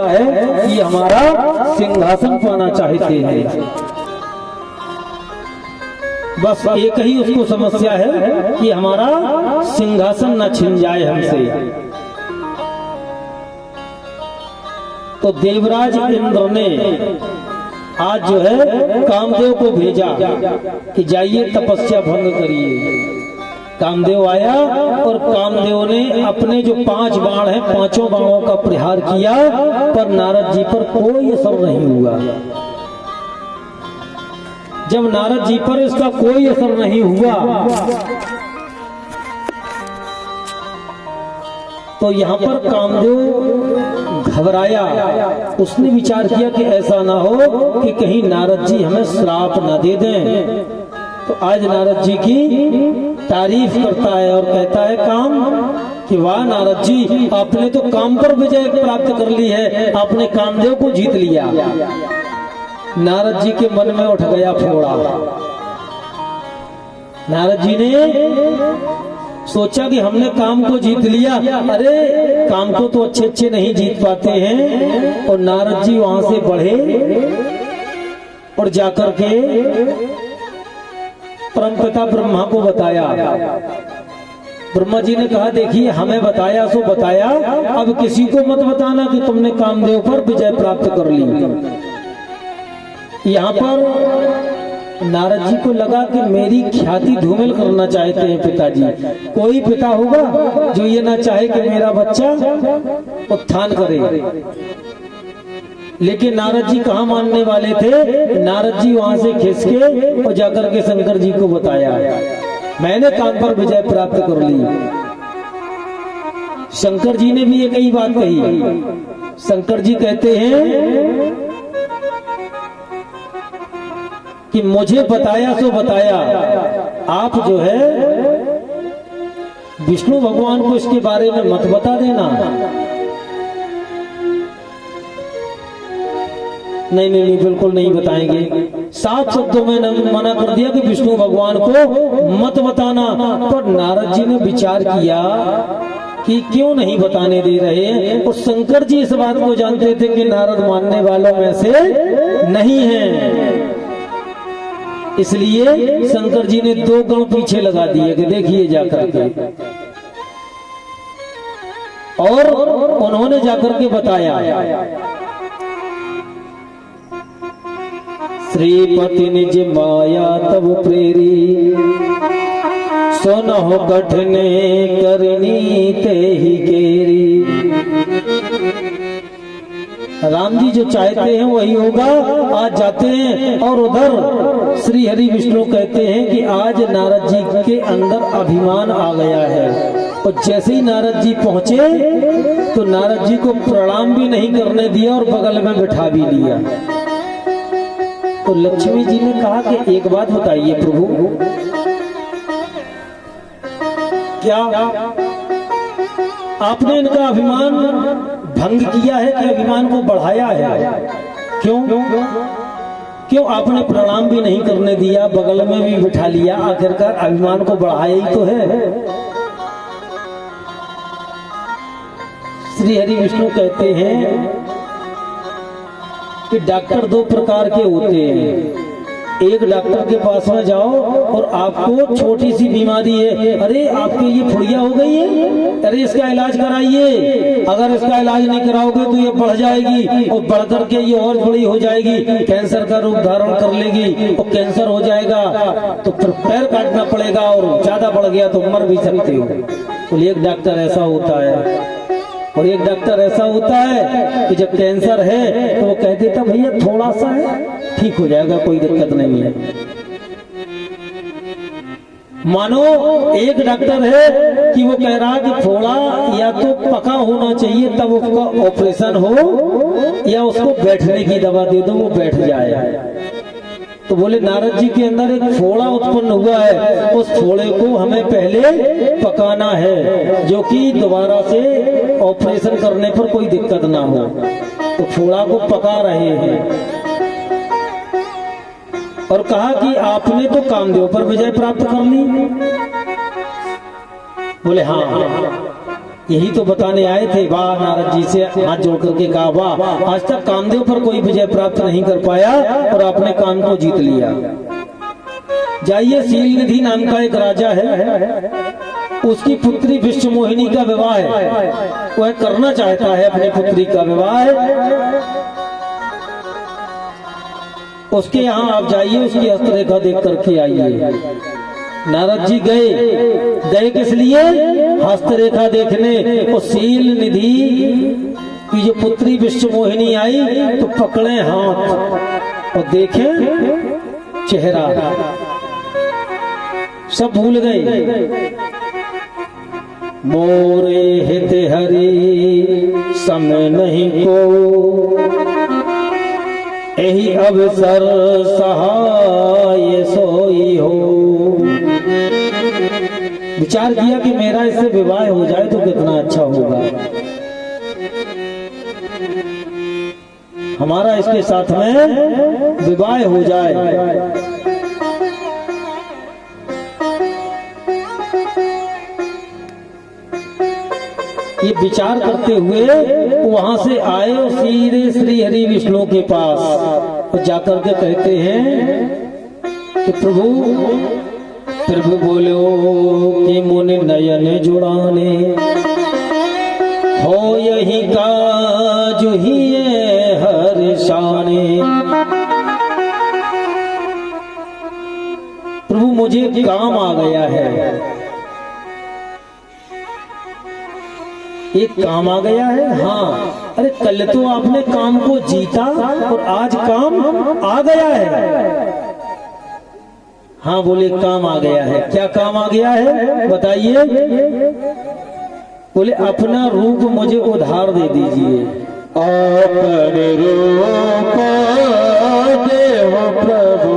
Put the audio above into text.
पता है कि हमारा सिंहासन पाना चाहते हैं। बस एक ही उसको समस्या है कि हमारा सिंहासन न छिन जाए हमसे। तो देवराज इंद्र ने आज जो है कामदेव को भेजा कि जाइए तपस्या भंग करिए। कामदेव आया और कामदेव ने अपने जो 5 बाण हैं, 5 बाणों का प्रहार किया, पर नारद जी पर कोई असर नहीं हुआ। जब नारद जी पर इसका कोई असर नहीं हुआ तो यहाँ पर कामदेव घबराया। उसने विचार किया कि ऐसा ना हो कि कहीं नारद जी हमें श्राप ना दे दें। तो आज नारद जी की तारीफ करता है और कहता है काम कि वाह नारद जी, आपने तो काम पर विजय प्राप्त कर ली है, आपने कामदेव को जीत लिया। नारद जी के मन में उठ गया फोड़ा। नारद जी ने सोचा कि हमने काम को जीत लिया। अरे काम को तो अच्छे नहीं जीत पाते हैं। और नारद जी वहां से बढ़े और जाकर के परमपिता ब्रह्मा को बताया। ब्रह्मा जी ने कहा देखिए हमें बताया सो बताया, अब किसी को मत बताना कि तुमने कामदेव पर विजय प्राप्त कर ली। यहाँ पर नारद जी को लगा कि मेरी ख्याति धूमिल करना चाहते हैं पिताजी। कोई पिता होगा जो ये ना चाहे कि मेरा बच्चा उत्थान करे। लेकिन नारद जी कहाँ मानने वाले थे। नारद जी वहां से खिसके और जाकर के शंकर जी को बताया मैंने काम पर विजय प्राप्त कर ली। शंकर जी ने भी एक ही बात कही। शंकर जी कहते हैं कि मुझे बताया सो बताया, आप जो है विष्णु भगवान को इसके बारे में मत बता देना। नहीं, बिल्कुल नहीं बताएंगे। 7 शब्दों में मना कर दिया कि विष्णु भगवान को मत बताना। पर नारद जी ने विचार किया कि क्यों नहीं बताने दे रहे। और शंकर जी इस बात को जानते थे कि नारद मानने वालों में से नहीं है, इसलिए शंकर जी ने 2 गण पीछे लगा दिए कि देखिए जाकर के। और उन्होंने जाकर के बताया श्रीपति निज माया तब प्रेरी, सुनहु कठिन करनी ते ही केरी। राम जी जो चाहते हैं वही होगा। आज जाते हैं और उधर श्री हरि विष्णु कहते हैं कि आज नारद जी के अंदर अभिमान आ गया है। और जैसे ही नारद जी पहुंचे तो नारद जी को प्रणाम भी नहीं करने दिया और बगल में बिठा भी लिया। तो लक्ष्मी जी ने कहा कि एक बात बताइए प्रभु, क्या आपने इनका अभिमान भंग किया है कि अभिमान को बढ़ाया है? क्यों आपने प्रणाम भी नहीं करने दिया, बगल में भी बिठा लिया, आखिरकार अभिमान को बढ़ाया ही तो है। श्री हरि विष्णु कहते हैं कि डॉक्टर 2 प्रकार के होते हैं। एक डॉक्टर के पास में जाओ और आपको छोटी सी बीमारी है, अरे आपके ये फुड़िया हो गई है, अरे इसका इलाज कराइए। अगर इसका इलाज नहीं कराओगे तो ये बढ़ जाएगी और बढ़ करके ये और बड़ी हो जाएगी, कैंसर का रूप धारण कर लेगी और कैंसर हो जाएगा तो फिर पैर काटना पड़ेगा और ज्यादा बढ़ गया तो मर भी सकते हो। तो एक डॉक्टर ऐसा होता है। और एक डॉक्टर ऐसा होता है कि जब कैंसर है तो वो कह देता भैया थोड़ा सा है, ठीक हो जाएगा, कोई दिक्कत नहीं है। मानो एक डॉक्टर है कि वो कह रहा कि थोड़ा या तो पका होना चाहिए तब उसका ऑपरेशन हो, या उसको बैठने की दवा दे दो वो बैठ जाए। तो बोले नारद जी के अंदर एक फोड़ा उत्पन्न हुआ है, उस फोड़े को हमें पहले पकाना है, जो कि दोबारा से ऑपरेशन करने पर कोई दिक्कत ना हो। तो फोड़ा को पका रहे हैं और कहा कि आपने तो कामदेव पर विजय प्राप्त कर ली। बोले हाँ, यही तो बताने आए थे। वाह, नारद जी से हाथ जोड़ करके कहा, वाह, आज तक कामदेव पर कोई विजय प्राप्त नहीं कर पाया और आपने काम को जीत लिया। जाइए, शील निधि नाम का एक राजा है, उसकी पुत्री विश्व मोहिनी का विवाह है, वह करना चाहता है अपनी पुत्री का विवाह। उसके यहाँ आप जाइए, उसकी हस्तरेखा देख करके आइए। नारद जी गए किस लिए? हस्तरेखा देखने। और शील निधि की जो पुत्री विश्व मोहिनी आई तो पकड़े हाथ और देखें चेहरा, सब भूल गए। मोरे हित हरि समय नहीं को, यही अवसर सहाय सोई हो। विचार किया कि मेरा इससे विवाह हो जाए तो कितना अच्छा होगा, हमारा इसके साथ में विवाह हो जाए। ये विचार करते हुए वहां से आए और सीधे श्री हरि विष्णु के पास और जाकर के कहते हैं कि प्रभु बोलो कि मुनि नयन जुड़ाने, हो यही काज ही हर शाने। प्रभु मुझे काम आ गया है, एक काम आ गया है। हाँ, अरे कल तो आपने काम को जीता और आज काम आ गया है। हाँ बोले, काम आ गया है। क्या काम आ गया है बताइए? बोले, अपना रूप मुझे उधार दे दीजिए। अपने रूप देव प्रभु,